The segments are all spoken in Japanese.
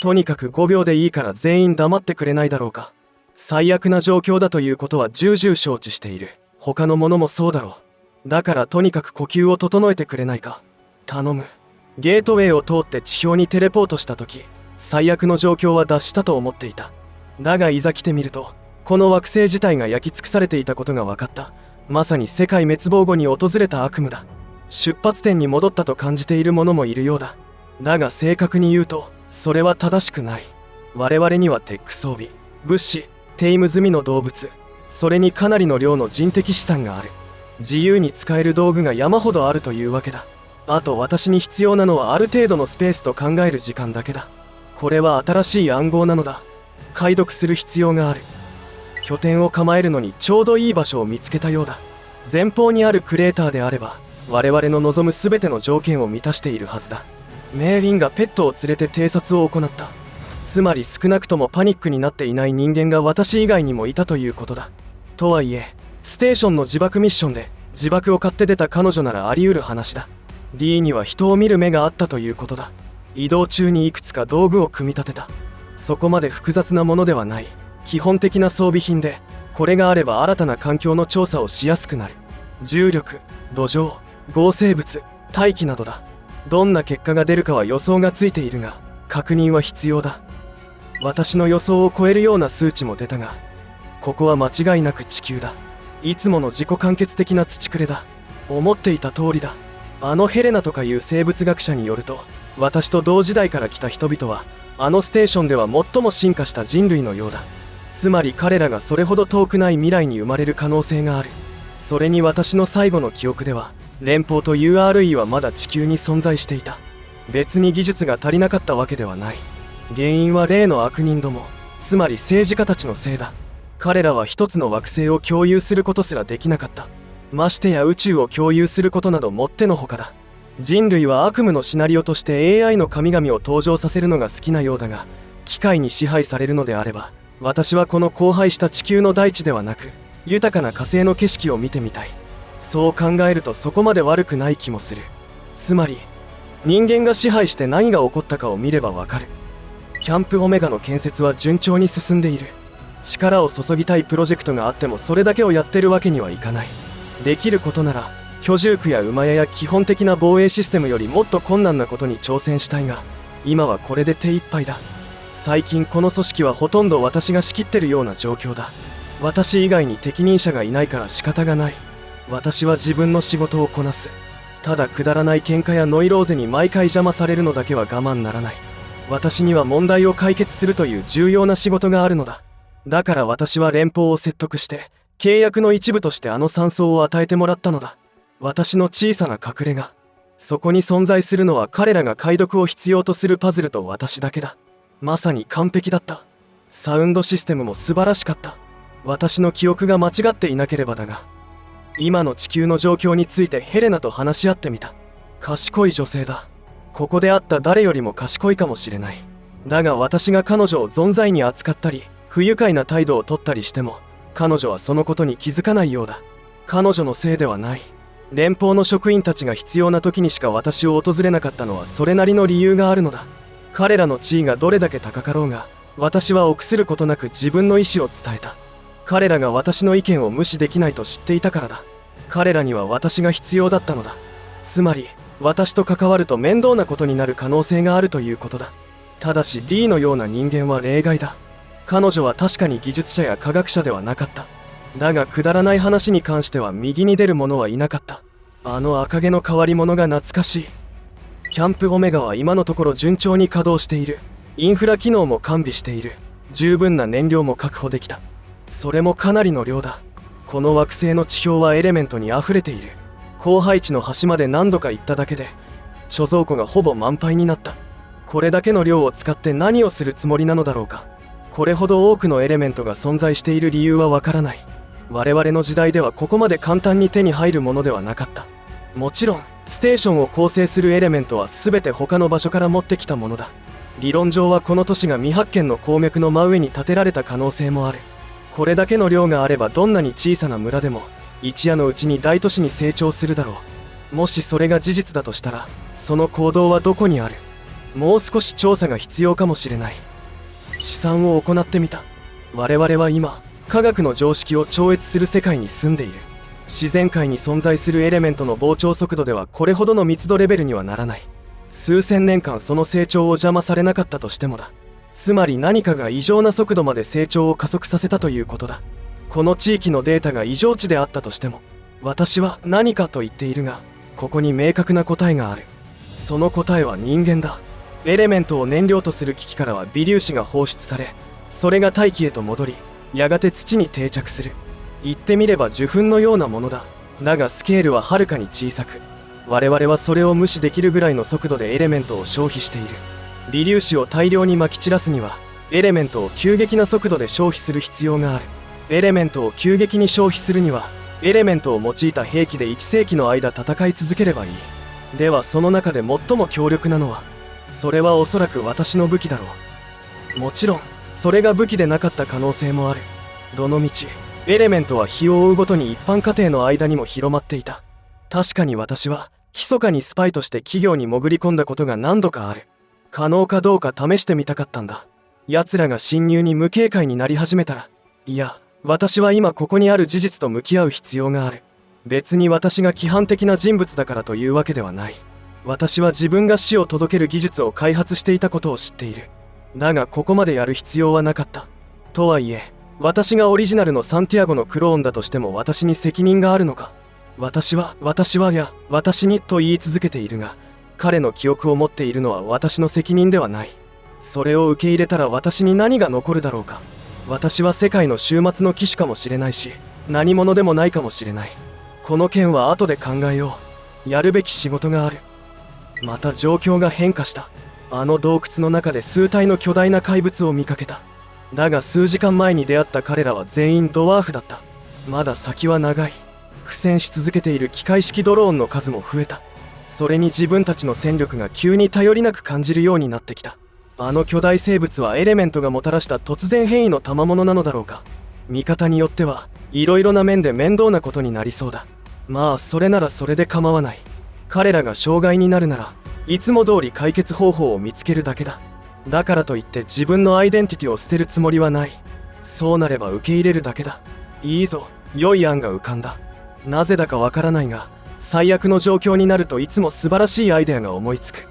とにかく5秒でいいから全員黙ってくれないだろうか。最悪な状況だということは重々承知している。他の者もそうだろう。だからとにかく呼吸を整えてくれないか。頼む。ゲートウェイを通って地表にテレポートした時、最悪の状況は脱したと思っていた。だがいざ来てみると、この惑星自体が焼き尽くされていたことが分かった。まさに世界滅亡後に訪れた悪夢だ。出発点に戻ったと感じている者もいるようだ。だが正確に言うと、それは正しくない。我々にはテック装備、物資、テイム済みの動物、それにかなりの量の人的資産がある。自由に使える道具が山ほどあるというわけだ。あと私に必要なのはある程度のスペースと考える時間だけだ。これは新しい暗号なのだ。解読する必要がある。拠点を構えるのにちょうどいい場所を見つけたようだ。前方にあるクレーターであれば我々の望む全ての条件を満たしているはずだ。メーリンがペットを連れて偵察を行った。つまり少なくともパニックになっていない人間が私以外にもいたということだ。とはいえステーションの自爆ミッションで自爆を買って出た彼女ならあり得る話だ。 D には人を見る目があったということだ。移動中にいくつか道具を組み立てた。そこまで複雑なものではない。基本的な装備品で、これがあれば新たな環境の調査をしやすくなる。重力、土壌、合成物、大気などだ。どんな結果が出るかは予想がついているが、確認は必要だ。私の予想を超えるような数値も出たが、ここは間違いなく地球だ。いつもの自己完結的な土くれだ。思っていた通りだ。あのヘレナとかいう生物学者によると、私と同時代から来た人々はあのステーションでは最も進化した人類のようだ。つまり彼らがそれほど遠くない未来に生まれる可能性がある。それに私の最後の記憶では連邦と URE はまだ地球に存在していた。別に技術が足りなかったわけではない。原因は例の悪人ども、つまり政治家たちのせいだ。彼らは一つの惑星を共有することすらできなかった。ましてや宇宙を共有することなどもってのほかだ。人類は悪夢のシナリオとして AI の神々を登場させるのが好きなようだが、機械に支配されるのであれば私はこの荒廃した地球の大地ではなく豊かな火星の景色を見てみたい。そう考えるとそこまで悪くない気もする。つまり人間が支配して何が起こったかを見ればわかる。キャンプオメガの建設は順調に進んでいる。力を注ぎたいプロジェクトがあってもそれだけをやってるわけにはいかない。できることなら居住区や馬屋や基本的な防衛システムよりもっと困難なことに挑戦したいが、今はこれで手一杯だ。最近この組織はほとんど私が仕切ってるような状況だ。私以外に適任者がいないから仕方がない。私は自分の仕事をこなす。ただくだらない喧嘩やノイローゼに毎回邪魔されるのだけは我慢ならない。私には問題を解決するという重要な仕事があるのだ。だから私は連邦を説得して契約の一部としてあの山荘を与えてもらったのだ。私の小さな隠れ家。そこに存在するのは彼らが解読を必要とするパズルと私だけだ。まさに完璧だった。サウンドシステムも素晴らしかった。私の記憶が間違っていなければだが、今の地球の状況についてヘレナと話し合ってみた。賢い女性だ。ここで会った誰よりも賢いかもしれない。だが私が彼女を存在に扱ったり不愉快な態度をとったりしても彼女はそのことに気づかないようだ。彼女のせいではない。連邦の職員たちが必要な時にしか私を訪れなかったのはそれなりの理由があるのだ。彼らの地位がどれだけ高かろうが私は臆することなく自分の意思を伝えた。彼らが私の意見を無視できないと知っていたからだ。彼らには私が必要だったのだ。つまり私と関わると面倒なことになる可能性があるということだ。ただし D のような人間は例外だ。彼女は確かに技術者や科学者ではなかった。だがくだらない話に関しては右に出る者はいなかった。あの赤毛の変わり者が懐かしい。キャンプオメガは今のところ順調に稼働している。インフラ機能も完備している。十分な燃料も確保できた。それもかなりの量だ。この惑星の地表はエレメントに溢れている。荒廃地の端まで何度か行っただけで貯蔵庫がほぼ満杯になった。これだけの量を使って何をするつもりなのだろうか。これほど多くのエレメントが存在している理由はわからない。我々の時代ではここまで簡単に手に入るものではなかった。もちろんステーションを構成するエレメントは全て他の場所から持ってきたものだ。理論上はこの都市が未発見の鉱脈の真上に建てられた可能性もある。これだけの量があればどんなに小さな村でも一夜のうちに大都市に成長するだろう。もしそれが事実だとしたらその行動はどこにある。もう少し調査が必要かもしれない。試算を行ってみた。我々は今科学の常識を超越する世界に住んでいる。自然界に存在するエレメントの膨張速度ではこれほどの密度レベルにはならない。数千年間その成長を邪魔されなかったとしてもだ。つまり何かが異常な速度まで成長を加速させたということだ。この地域のデータが異常値であったとしても、私は何かと言っているが、ここに明確な答えがある。その答えは人間だ。エレメントを燃料とする機器からは微粒子が放出され、それが大気へと戻り、やがて土に定着する。言ってみれば受粉のようなものだ。だがスケールははるかに小さく、我々はそれを無視できるぐらいの速度でエレメントを消費している。微粒子を大量にまき散らすには、エレメントを急激な速度で消費する必要がある。エレメントを急激に消費するには、エレメントを用いた兵器で1世紀の間戦い続ければいい。ではその中で最も強力なのは、それはおそらく私の武器だろう。もちろんそれが武器でなかった可能性もある。どのみちエレメントは日を追うごとに一般家庭の間にも広まっていた。確かに私は密かにスパイとして企業に潜り込んだことが何度かある。可能かどうか試してみたかったんだ。奴らが侵入に無警戒になり始めたら、いや私は今ここにある事実と向き合う必要がある。別に私が規範的な人物だからというわけではない。私は自分が死を届ける技術を開発していたことを知っている。だがここまでやる必要はなかった。とはいえ私がオリジナルのサンティアゴのクローンだとしても私に責任があるのか。私にと言い続けているが、彼の記憶を持っているのは私の責任ではない。それを受け入れたら私に何が残るだろうか。私は世界の終末の騎手かもしれないし、何者でもないかもしれない。この件は後で考えよう。やるべき仕事がある。また状況が変化した。あの洞窟の中で数体の巨大な怪物を見かけた。だが数時間前に出会った彼らは全員ドワーフだった。まだ先は長い。苦戦し続けている機械式ドローンの数も増えた。それに自分たちの戦力が急に頼りなく感じるようになってきた。あの巨大生物はエレメントがもたらした突然変異の賜物なのだろうか。見方によってはいろいろな面で面倒なことになりそうだ。まあそれならそれで構わない。彼らが障害になるならいつも通り解決方法を見つけるだけだ。だからといって自分のアイデンティティを捨てるつもりはない。そうなれば受け入れるだけだ。いいぞ、良い案が浮かんだ。なぜだかわからないが、最悪の状況になるといつも素晴らしいアイデアが思いつく。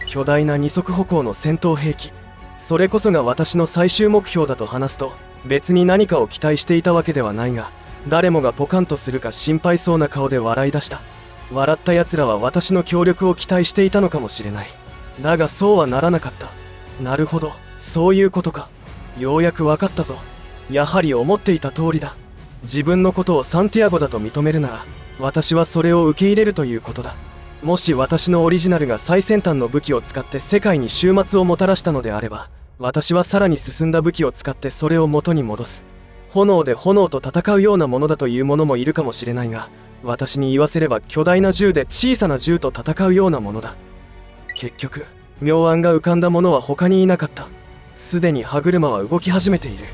巨大な二足歩行の戦闘兵器、それこそが私の最終目標だと話すと、別に何かを期待していたわけではないが、誰もがポカンとするか心配そうな顔で笑い出した。笑った奴らは私の協力を期待していたのかもしれない。だがそうはならなかった。なるほど、そういうことか。ようやく分かったぞ。やはり思っていた通りだ。自分のことをサンティアゴだと認めるなら、私はそれを受け入れるということだ。もし私のオリジナルが最先端の武器を使って世界に終末をもたらしたのであれば、私はさらに進んだ武器を使ってそれを元に戻す。炎で炎と戦うようなものだというものもいるかもしれないが、私に言わせれば巨大な銃で小さな銃と戦うようなものだ。結局妙案が浮かんだ者は他にいなかった。すでに歯車は動き始めている。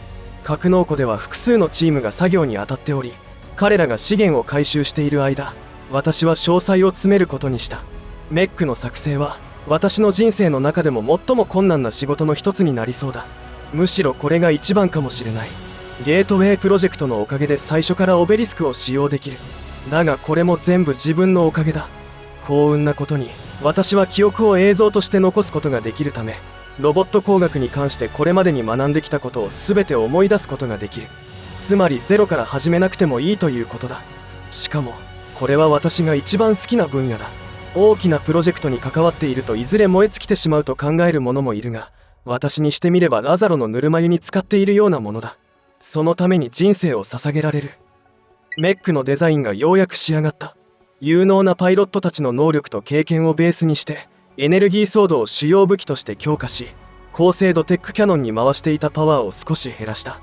格納庫では複数のチームが作業に当たっており、彼らが資源を回収している間、私は詳細を詰めることにした。メックの作成は私の人生の中でも最も困難な仕事の一つになりそうだ。むしろこれが一番かもしれない。ゲートウェイプロジェクトのおかげで最初からオベリスクを使用できる。だがこれも全部自分のおかげだ。幸運なことに私は記憶を映像として残すことができるため、ロボット工学に関してこれまでに学んできたことを全て思い出すことができる。つまりゼロから始めなくてもいいということだ。しかもこれは私が一番好きな分野だ。大きなプロジェクトに関わっているといずれ燃え尽きてしまうと考える者もいるが、私にしてみればラザロのぬるま湯に浸かっているようなものだ。そのために人生を捧げられる。メックのデザインがようやく仕上がった。有能なパイロットたちの能力と経験をベースにしてエネルギーソードを主要武器として強化し、高精度テックキャノンに回していたパワーを少し減らした。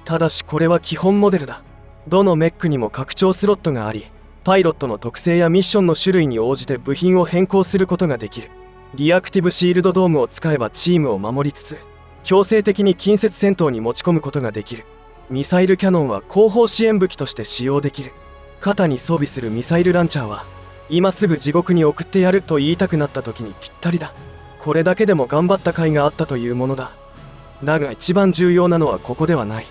ただしこれは基本モデルだ。どのメックにも拡張スロットがあり、パイロットの特性やミッションの種類に応じて部品を変更することができる。リアクティブシールドドームを使えばチームを守りつつ、強制的に近接戦闘に持ち込むことができる。ミサイルキャノンは後方支援武器として使用できる。肩に装備するミサイルランチャーは今すぐ地獄に送ってやると言いたくなった時にぴったりだ。これだけでも頑張った甲斐があったというものだ。だが一番重要なのはここではない。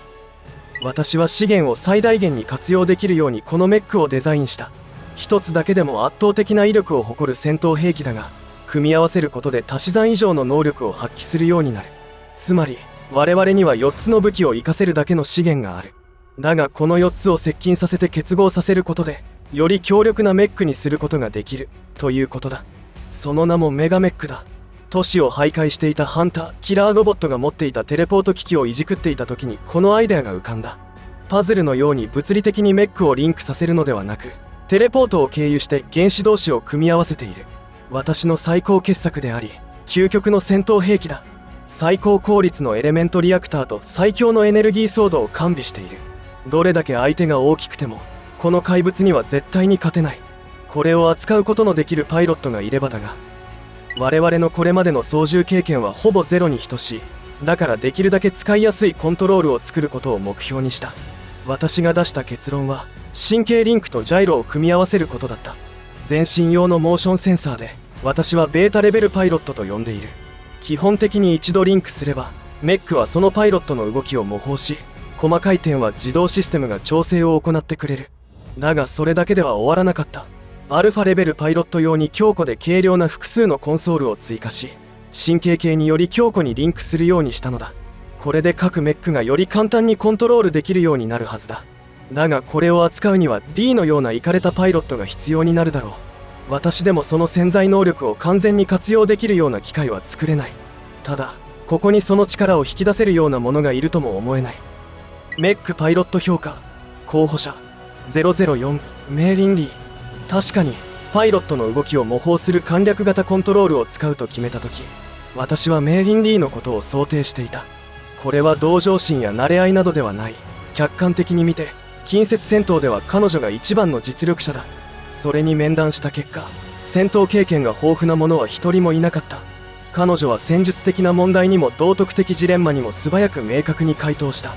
私は資源を最大限に活用できるようにこのメックをデザインした。一つだけでも圧倒的な威力を誇る戦闘兵器だが、組み合わせることで足し算以上の能力を発揮するようになる。つまり我々には4つの武器を活かせるだけの資源がある。だがこの4つを接近させて結合させることでより強力なメックにすることができるということだ。その名もメガメックだ。都市を徘徊していたハンターキラーロボットが持っていたテレポート機器をいじくっていた時にこのアイデアが浮かんだ。パズルのように物理的にメックをリンクさせるのではなく、テレポートを経由して原子同士を組み合わせている。私の最高傑作であり究極の戦闘兵器だ。最高効率のエレメントリアクターと最強のエネルギーソードを完備している。どれだけ相手が大きくてもこの怪物には絶対に勝てない。これを扱うことのできるパイロットがいればだが、我々のこれまでの操縦経験はほぼゼロに等しい。だからできるだけ使いやすいコントロールを作ることを目標にした。私が出した結論は神経リンクとジャイロを組み合わせることだった。全身用のモーションセンサーで私はベータレベルパイロットと呼んでいる。基本的に一度リンクすればメックはそのパイロットの動きを模倣し、細かい点は自動システムが調整を行ってくれる。だがそれだけでは終わらなかった。アルファレベルパイロット用に強固で軽量な複数のコンソールを追加し、神経系により強固にリンクするようにしたのだ。これで各メックがより簡単にコントロールできるようになるはずだ。だがこれを扱うには D のようなイカれたパイロットが必要になるだろう。私でもその潜在能力を完全に活用できるような機械は作れない。ただここにその力を引き出せるようなものがいるとも思えない。メックパイロット評価候補者004メーリンリー。確かにパイロットの動きを模倣する簡略型コントロールを使うと決めた時、私はメーリンリーのことを想定していた。これは同情心や慣れ合いなどではない。客観的に見て近接戦闘では彼女が一番の実力者だ。それに面談した結果、戦闘経験が豊富な者は一人もいなかった。彼女は戦術的な問題にも道徳的ジレンマにも素早く明確に回答した。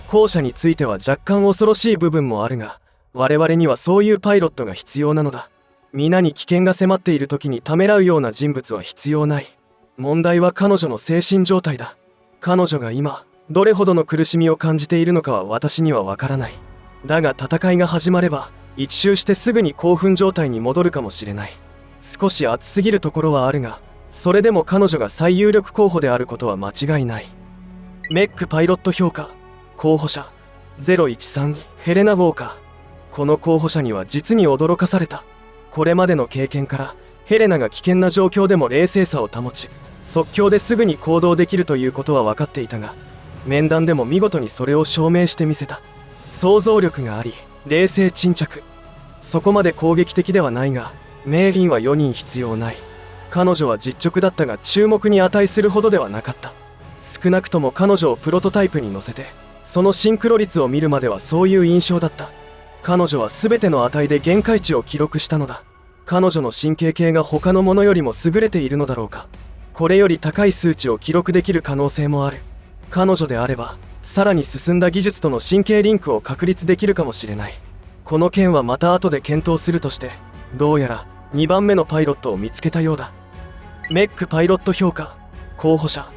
後者については若干恐ろしい部分もあるが、我々にはそういうパイロットが必要なのだ。皆に危険が迫っている時にためらうような人物は必要ない。問題は彼女の精神状態だ。彼女が今どれほどの苦しみを感じているのかは私にはわからない。だが戦いが始まれば一周してすぐに興奮状態に戻るかもしれない。少し熱すぎるところはあるが、それでも彼女が最有力候補であることは間違いない。メックパイロット評価候補者013ヘレナ・ウォーカー。この候補者には実に驚かされた。これまでの経験からヘレナが危険な状況でも冷静さを保ち、即興ですぐに行動できるということは分かっていたが、面談でも見事にそれを証明してみせた。想像力があり冷静沈着。そこまで攻撃的ではないが、メーリンは4人必要ない。彼女は実直だったが注目に値するほどではなかった。少なくとも彼女をプロトタイプに乗せてそのシンクロ率を見るまではそういう印象だった。彼女は全ての値で限界値を記録したのだ。彼女の神経系が他のものよりも優れているのだろうか。これより高い数値を記録できる可能性もある。彼女であればさらに進んだ技術との神経リンクを確立できるかもしれない。この件はまた後で検討するとして、どうやら2番目のパイロットを見つけたようだ。メックパイロット評価候補者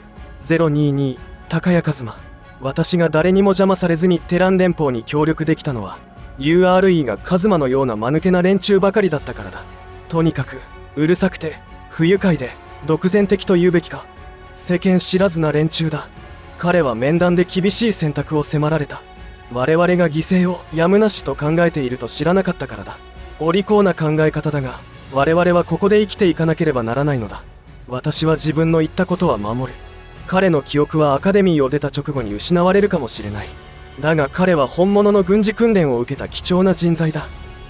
022高谷一馬。私が誰にも邪魔されずにテラン連邦に協力できたのは URE がカズマのような間抜けな連中ばかりだったからだ。とにかくうるさくて不愉快で独善的と言うべきか、世間知らずな連中だ。彼は面談で厳しい選択を迫られた。我々が犠牲をやむなしと考えていると知らなかったからだ。お利口な考え方だが、我々はここで生きていかなければならないのだ。私は自分の言ったことは守る。彼の記憶はアカデミーを出た直後に失われるかもしれない。だが彼は本物の軍事訓練を受けた貴重な人材だ。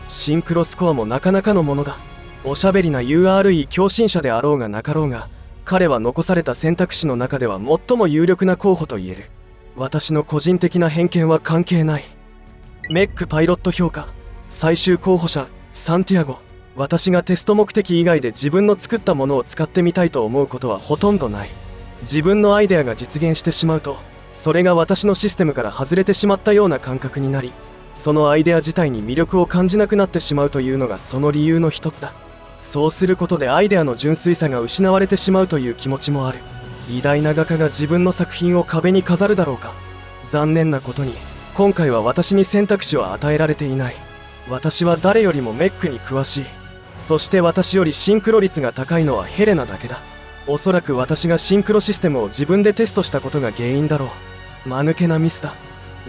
シンクロスコアもなかなかのものだ。おしゃべりな URE 共振者であろうがなかろうが、彼は残された選択肢の中では最も有力な候補と言える。私の個人的な偏見は関係ない。メックパイロット評価最終候補者サンティアゴ。私がテスト目的以外で自分の作ったものを使ってみたいと思うことはほとんどない。自分のアイデアが実現してしまうと、それが私のシステムから外れてしまったような感覚になり、そのアイデア自体に魅力を感じなくなってしまうというのがその理由の一つだ。そうすることでアイデアの純粋さが失われてしまうという気持ちもある。偉大な画家が自分の作品を壁に飾るだろうか。残念なことに今回は私に選択肢は与えられていない。私は誰よりもメックに詳しい。そして私よりシンクロ率が高いのはヘレナだけだ。おそらく私がシンクロシステムを自分でテストしたことが原因だろう。間抜けなミスだ。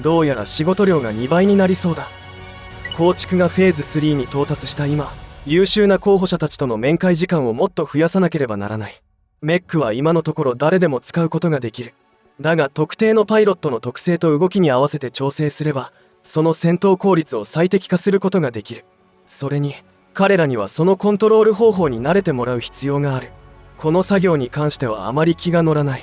どうやら仕事量が2倍になりそうだ。構築がフェーズ3に到達した今、優秀な候補者たちとの面会時間をもっと増やさなければならない。メックは今のところ誰でも使うことができる。だが特定のパイロットの特性と動きに合わせて調整すれば、その戦闘効率を最適化することができる。それに彼らにはそのコントロール方法に慣れてもらう必要がある。この作業に関してはあまり気が乗らない。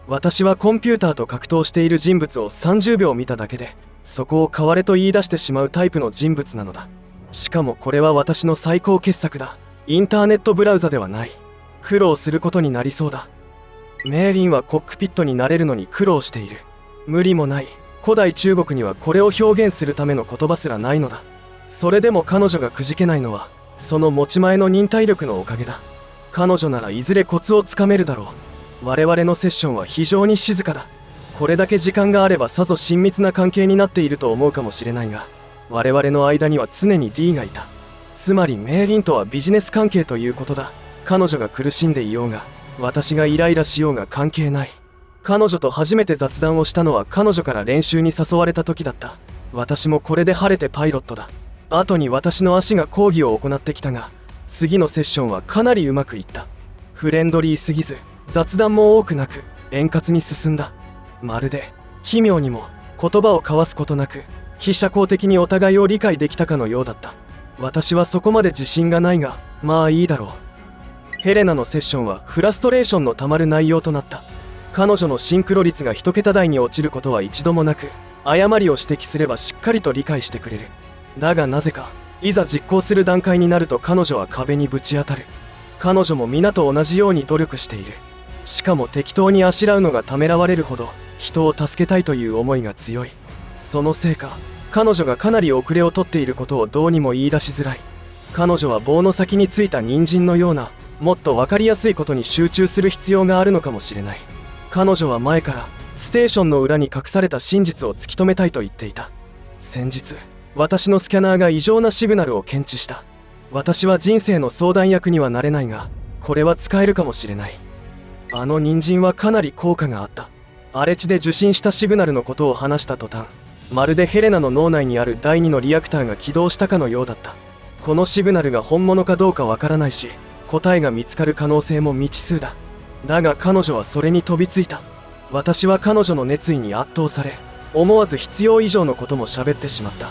私はコンピューターと格闘している人物を30秒見ただけで、そこを変われと言い出してしまうタイプの人物なのだ。しかもこれは私の最高傑作だ。インターネットブラウザではない。苦労することになりそうだ。メイリンはコックピットになれるのに苦労している。無理もない。古代中国にはこれを表現するための言葉すらないのだ。それでも彼女がくじけないのはその持ち前の忍耐力のおかげだ。彼女ならいずれコツをつかめるだろう。我々のセッションは非常に静かだ。これだけ時間があればさぞ親密な関係になっていると思うかもしれないが、我々の間には常に D がいた。つまりメイリンとはビジネス関係ということだ。彼女が苦しんでいようが、私がイライラしようが関係ない。彼女と初めて雑談をしたのは彼女から練習に誘われた時だった。私もこれで晴れてパイロットだ。後に私の足が講義を行ってきたが、次のセッションはかなりうまくいった。フレンドリーすぎず、雑談も多くなく、円滑に進んだ。まるで奇妙にも言葉を交わすことなく、非社交的にお互いを理解できたかのようだった。私はそこまで自信がないが、まあいいだろう。ヘレナのセッションはフラストレーションのたまる内容となった。彼女のシンクロ率が1桁台に落ちることは一度もなく、誤りを指摘すればしっかりと理解してくれる。だがなぜかいざ実行する段階になると彼女は壁にぶち当たる。彼女も皆と同じように努力している。しかも適当にあしらうのがためらわれるほど人を助けたいという思いが強い。そのせいか彼女がかなり遅れをとっていることをどうにも言い出しづらい。彼女は棒の先についた人参のような、もっと分かりやすいことに集中する必要があるのかもしれない。彼女は前からステーションの裏に隠された真実を突き止めたいと言っていた。先日私のスキャナーが異常なシグナルを検知した。私は人生の相談役にはなれないが、これは使えるかもしれない。あの人参はかなり効果があった。荒れ地で受信したシグナルのことを話した途端、まるでヘレナの脳内にある第2のリアクターが起動したかのようだった。このシグナルが本物かどうかわからないし、答えが見つかる可能性も未知数だ。だが彼女はそれに飛びついた。私は彼女の熱意に圧倒され、思わず必要以上のことも喋ってしまった。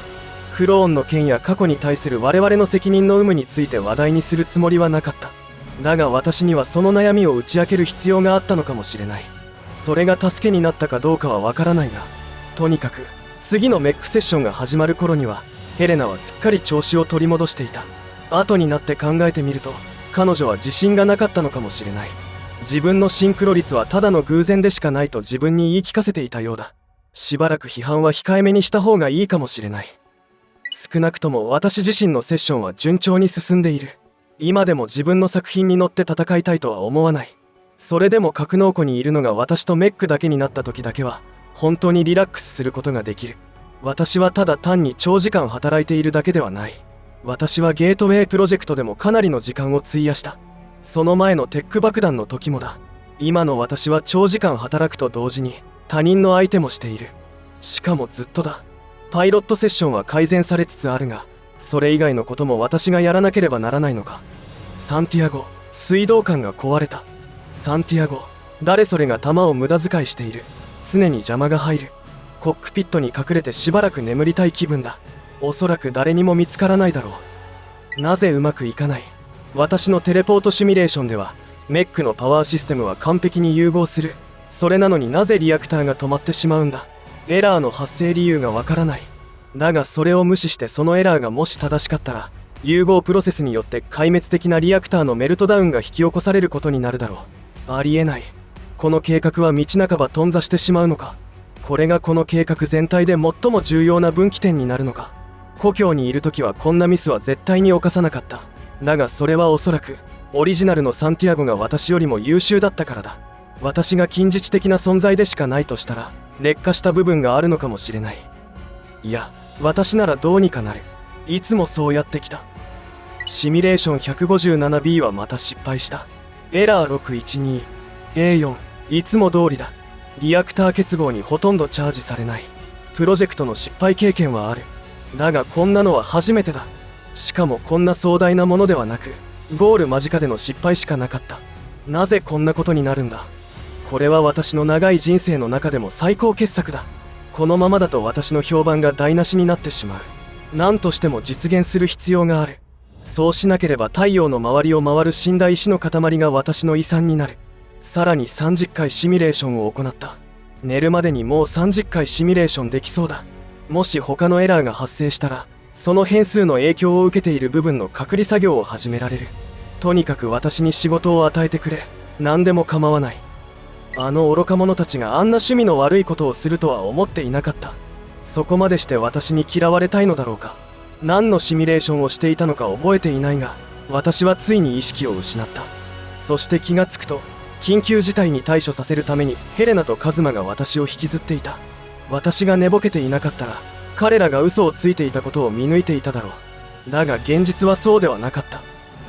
クローンの件や過去に対する我々の責任の有無について話題にするつもりはなかった。だが私にはその悩みを打ち明ける必要があったのかもしれない。それが助けになったかどうかはわからないが、とにかく次のメックセッションが始まる頃にはヘレナはすっかり調子を取り戻していた。後になって考えてみると、彼女は自信がなかったのかもしれない。自分のシンクロ率はただの偶然でしかないと自分に言い聞かせていたようだ。しばらく批判は控えめにした方がいいかもしれない。少なくとも私自身のセッションは順調に進んでいる。今でも自分の作品に乗って戦いたいとは思わない。それでも格納庫にいるのが私とメックだけになった時だけは本当にリラックスすることができる。私はただ単に長時間働いているだけではない。私はゲートウェイプロジェクトでもかなりの時間を費やした。その前のテック爆弾の時もだ。今の私は長時間働くと同時に他人の相手もしている。しかもずっとだ。パイロットセッションは改善されつつあるが、それ以外のことも私がやらなければならないのか。サンティアゴ、水道管が壊れた。サンティアゴ、誰それが弾を無駄遣いしている。常に邪魔が入る。コックピットに隠れてしばらく眠りたい気分だ。おそらく誰にも見つからないだろう。なぜうまくいかない。私のテレポートシミュレーションではメックのパワーシステムは完璧に融合する。それなのになぜリアクターが止まってしまうんだ。エラーの発生理由がわからない。だがそれを無視してそのエラーがもし正しかったら、融合プロセスによって壊滅的なリアクターのメルトダウンが引き起こされることになるだろう。ありえない。この計画は道半ば頓挫してしまうのか。これがこの計画全体で最も重要な分岐点になるのか。故郷にいる時はこんなミスは絶対に犯さなかった。だがそれはおそらくオリジナルのサンティアゴが私よりも優秀だったからだ。私が近似値的な存在でしかないとしたら劣化した部分があるのかもしれない。いや、私ならどうにかなる。いつもそうやってきた。シミュレーション 157B はまた失敗した。エラー 612A4 いつも通りだ。リアクター結合にほとんどチャージされない。プロジェクトの失敗経験はある。だがこんなのは初めてだ。しかもこんな壮大なものではなく、ゴール間近での失敗しかなかった。なぜこんなことになるんだ。これは私の長い人生の中でも最高傑作だ。このままだと私の評判が台無しになってしまう。何としても実現する必要がある。そうしなければ太陽の周りを回る死んだ石の塊が私の遺産になる。さらに30回シミュレーションを行った。寝るまでにもう30回シミュレーションできそうだ。もし他のエラーが発生したら、その変数の影響を受けている部分の隔離作業を始められる。とにかく私に仕事を与えてくれ。何でも構わない。あの愚か者たちがあんな趣味の悪いことをするとは思っていなかった。そこまでして私に嫌われたいのだろうか。何のシミュレーションをしていたのか覚えていないが、私はついに意識を失った。そして気がつくと、緊急事態に対処させるためにヘレナとカズマが私を引きずっていた。私が寝ぼけていなかったら、彼らが嘘をついていたことを見抜いていただろう。だが現実はそうではなかった。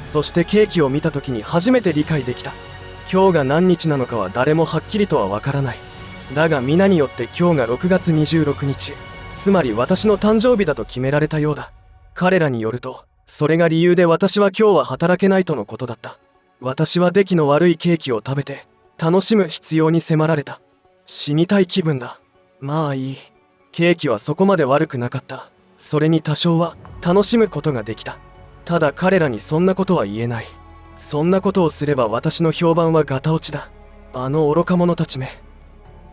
そしてケーキを見た時に初めて理解できた。今日が何日なのかは誰もはっきりとはわからない。だが皆によって今日が6月26日、つまり私の誕生日だと決められたようだ。彼らによると、それが理由で私は今日は働けないとのことだった。私は出来の悪いケーキを食べて、楽しむ必要に迫られた。死にたい気分だ。まあいい。ケーキはそこまで悪くなかった。それに多少は楽しむことができた。ただ彼らにそんなことは言えない。そんなことをすれば私の評判はガタ落ちだ。あの愚か者たちめ。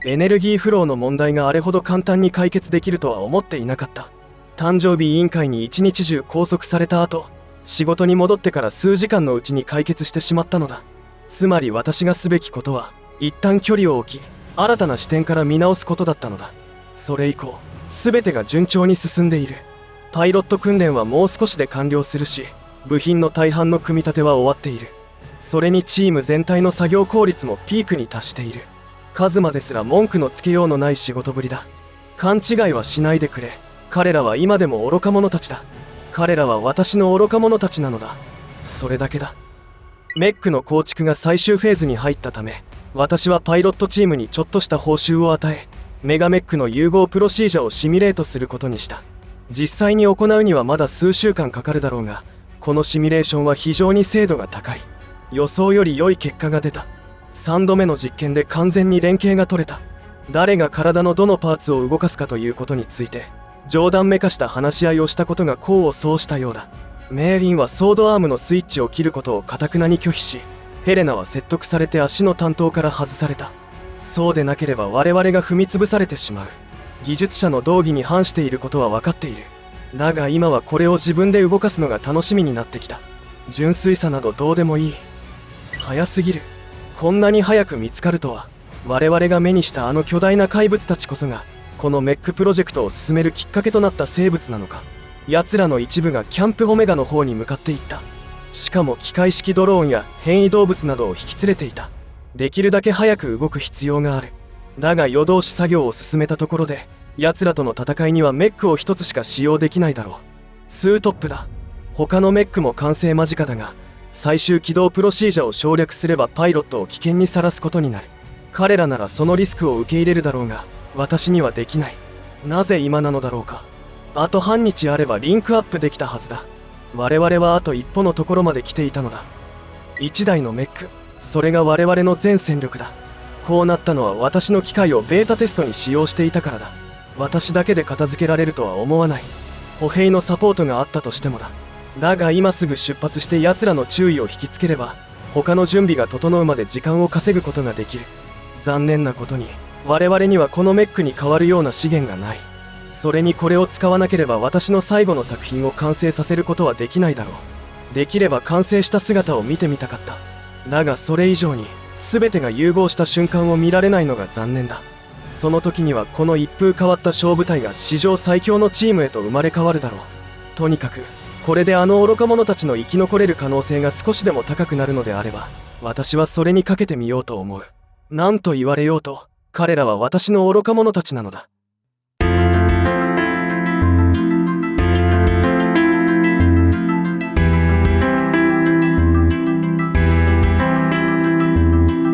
エネルギーフローの問題があれほど簡単に解決できるとは思っていなかった。誕生日委員会に一日中拘束された後、仕事に戻ってから数時間のうちに解決してしまったのだ。つまり私がすべきことは、一旦距離を置き、新たな視点から見直すことだったのだ。それ以降、全てが順調に進んでいる。パイロット訓練はもう少しで完了するし、部品の大半の組み立ては終わっている。それにチーム全体の作業効率もピークに達している。カズマですら文句のつけようのない仕事ぶりだ。勘違いはしないでくれ。彼らは今でも愚か者たちだ。彼らは私の愚か者たちなのだ。それだけだ。メックの構築が最終フェーズに入ったため、私はパイロットチームにちょっとした報酬を与え、メガメックの融合プロシージャーをシミュレートすることにした。実際に行うにはまだ数週間かかるだろうが、このシミュレーションは非常に精度が高い。予想より良い結果が出た。3度目の実験で完全に連携が取れた。誰が体のどのパーツを動かすかということについて、冗談めかした話し合いをしたことが功を奏したようだ。メーリンはソードアームのスイッチを切ることを頑なに拒否し、ヘレナは説得されて足の担当から外された。そうでなければ我々が踏み潰されてしまう。技術者の道義に反していることは分かっている。だが今はこれを自分で動かすのが楽しみになってきた。純粋さなどどうでもいい。早すぎる。こんなに早く見つかるとは。我々が目にしたあの巨大な怪物たちこそが、このメックプロジェクトを進めるきっかけとなった生物なのか。奴らの一部がキャンプオメガの方に向かっていった。しかも機械式ドローンや変異動物などを引き連れていた。できるだけ早く動く必要がある。だが夜通し作業を進めたところで、奴らとの戦いにはメックを一つしか使用できないだろう。ツートップだ。他のメックも完成間近だが、最終起動プロシージャーを省略すればパイロットを危険にさらすことになる。彼らならそのリスクを受け入れるだろうが、私にはできない。なぜ今なのだろうか。あと半日あればリンクアップできたはずだ。我々はあと一歩のところまで来ていたのだ。一台のメック、それが我々の全戦力だ。こうなったのは私の機械をベータテストに使用していたからだ。私だけで片付けられるとは思わない。歩兵のサポートがあったとしてもだ。だが今すぐ出発して奴らの注意を引きつければ、他の準備が整うまで時間を稼ぐことができる。残念なことに、我々にはこのメックに代わるような資源がない。それにこれを使わなければ私の最後の作品を完成させることはできないだろう。できれば完成した姿を見てみたかった。だがそれ以上に、全てが融合した瞬間を見られないのが残念だ。その時にはこの一風変わった小部隊が史上最強のチームへと生まれ変わるだろう。とにかく、これであの愚か者たちの生き残れる可能性が少しでも高くなるのであれば、私はそれにかけてみようと思う。何と言われようと、彼らは私の愚か者たちなのだ。